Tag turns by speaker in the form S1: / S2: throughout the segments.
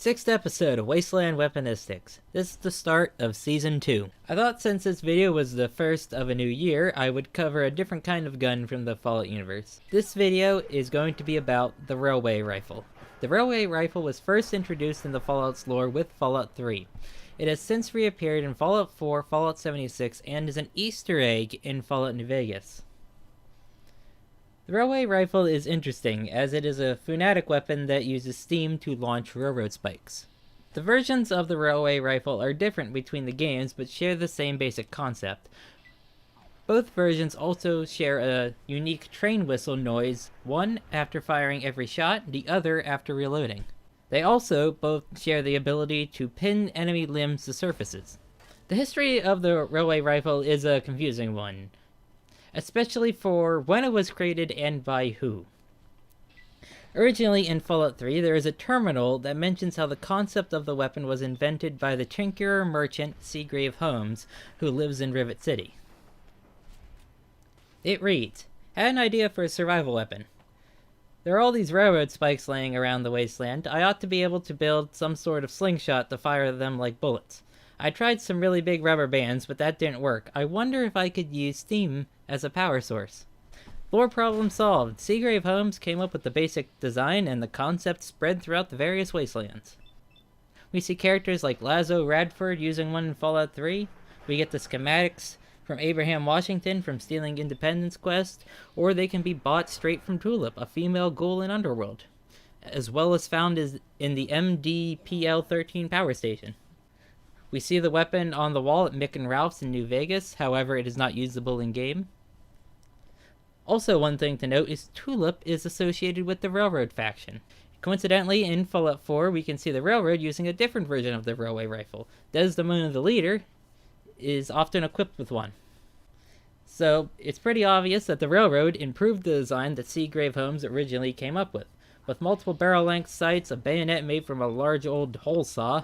S1: Sixth episode of Wasteland Weaponistics. This is the start of Season 2. I thought since this video was the first of a new year, I would cover a different kind of gun from the Fallout universe. This video is going to be about the Railway Rifle. The Railway Rifle was first introduced in the Fallout's lore with Fallout 3. It has since reappeared in Fallout 4, Fallout 76, and is an Easter egg in Fallout New Vegas. The Railway Rifle is interesting, as it is a pneumatic weapon that uses steam to launch railroad spikes. The versions of the Railway Rifle are different between the games, but share the same basic concept. Both versions also share a unique train whistle noise, one after firing every shot, the other after reloading. They also both share the ability to pin enemy limbs to surfaces. The history of the Railway Rifle is a confusing one, especially for when it was created and by who. Originally in Fallout 3, there is a terminal that mentions how the concept of the weapon was invented by the tinkerer merchant Seagrave Holmes, who lives in Rivet City. It reads, "Had an idea for a survival weapon. There are all these railroad spikes laying around the wasteland. I ought to be able to build some sort of slingshot to fire them like bullets. I tried some really big rubber bands, but that didn't work. I wonder if I could use steam as a power source." Lore problem solved. Seagrave Holmes came up with the basic design, and the concept spread throughout the various wastelands. We see characters like Lazo Radford using one in Fallout 3. We get the schematics from Abraham Washington from stealing Independence Quest, or they can be bought straight from Tulip, a female ghoul in Underworld, as well as found in the MDPL-13 power station. We see the weapon on the wall at Mick and Ralph's in New Vegas, however it is not usable in-game. Also, one thing to note is Tulip is associated with the Railroad faction. Coincidentally, in Fallout 4, we can see the Railroad using a different version of the Railway Rifle. Desdemona the leader is often equipped with one. So, it's pretty obvious that the Railroad improved the design that Seagrave Holmes originally came up with multiple barrel-length sights, a bayonet made from a large old hole saw.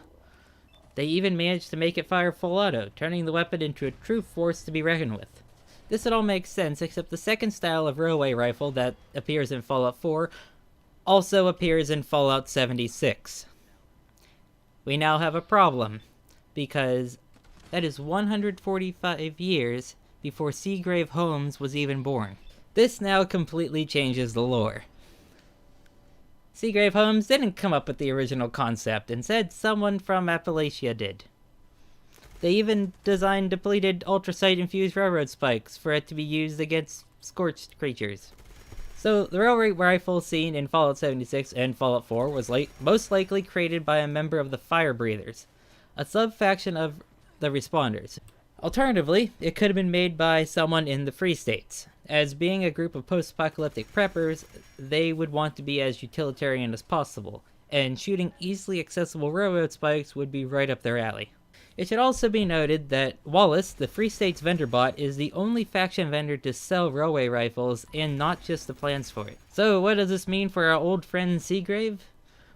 S1: They even managed to make it fire full auto, turning the weapon into a true force to be reckoned with. This all makes sense, except the second style of Railway Rifle that appears in Fallout 4 also appears in Fallout 76. We now have a problem, because that is 145 years before Seagrave Holmes was even born. This now completely changes the lore. Seagrave Holmes didn't come up with the original concept, instead someone from Appalachia did. They even designed depleted ultrasight-infused railroad spikes for it to be used against scorched creatures. So, the Railway Rifle seen in Fallout 76 and Fallout 4 was most likely created by a member of the Fire Breathers, a sub-faction of the Responders. Alternatively, it could have been made by someone in the Free States. As being a group of post-apocalyptic preppers, they would want to be as utilitarian as possible, and shooting easily accessible railroad spikes would be right up their alley. It should also be noted that Wallace, the Free States vendor bot, is the only faction vendor to sell railway rifles, and not just the plans for it. So what does this mean for our old friend Seagrave?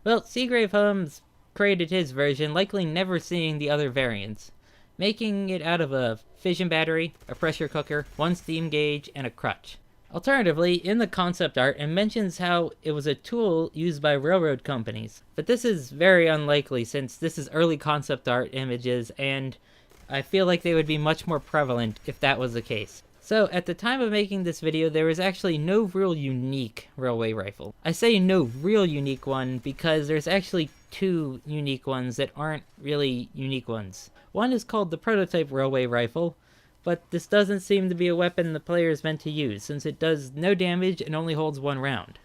S1: Well, Seagrave Holmes created his version, likely never seeing the other variants, making it out of a fission battery, a pressure cooker, one steam gauge, and a crutch. Alternatively, in the concept art, it mentions how it was a tool used by railroad companies. But this is very unlikely since this is early concept art images, and I feel like they would be much more prevalent if that was the case. So, at the time of making this video, there was actually no real unique railway rifle. I say no real unique one because there's actually two unique ones that aren't really unique ones. One is called the Prototype Railway Rifle, but this doesn't seem to be a weapon the player is meant to use, since it does no damage and only holds one round.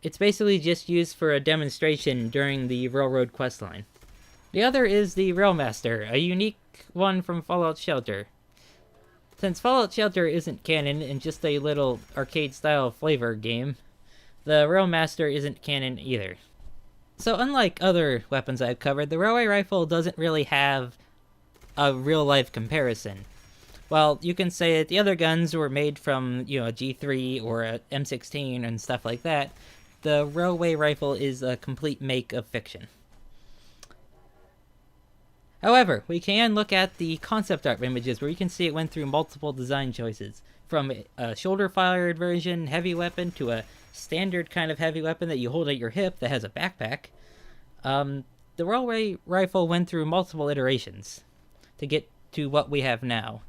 S1: It's basically just used for a demonstration during the Railroad questline. The other is the Railmaster, a unique one from Fallout Shelter. Since Fallout Shelter isn't canon and just a little arcade-style flavor game, the Railmaster isn't canon either. So unlike other weapons I've covered, the Railway Rifle doesn't really have a real-life comparison. While you can say that the other guns were made from, a G3 or a M16 and stuff like that, the Railway Rifle is a complete make of fiction. However, we can look at the concept art images where you can see it went through multiple design choices, from a shoulder-fired version heavy weapon to a standard kind of heavy weapon that you hold at your hip that has a backpack. the railway rifle went through multiple iterations to get to what we have now.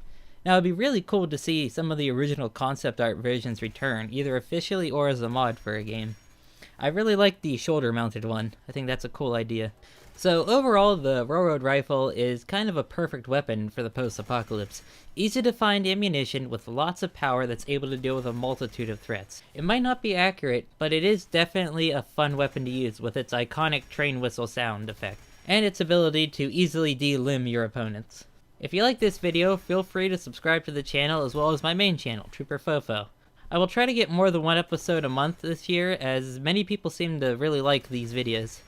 S1: Now, it'd be really cool to see some of the original concept art versions return, either officially or as a mod for a game. I really like the shoulder-mounted one. I think that's a cool idea. So overall, the railroad rifle is kind of a perfect weapon for the post-apocalypse. Easy to find ammunition with lots of power that's able to deal with a multitude of threats. It might not be accurate, but it is definitely a fun weapon to use with its iconic train whistle sound effect, and its ability to easily de-limb your opponents. If you like this video, feel free to subscribe to the channel as well as my main channel, Trooper Fofo. I will try to get more than one episode a month this year, as many people seem to really like these videos.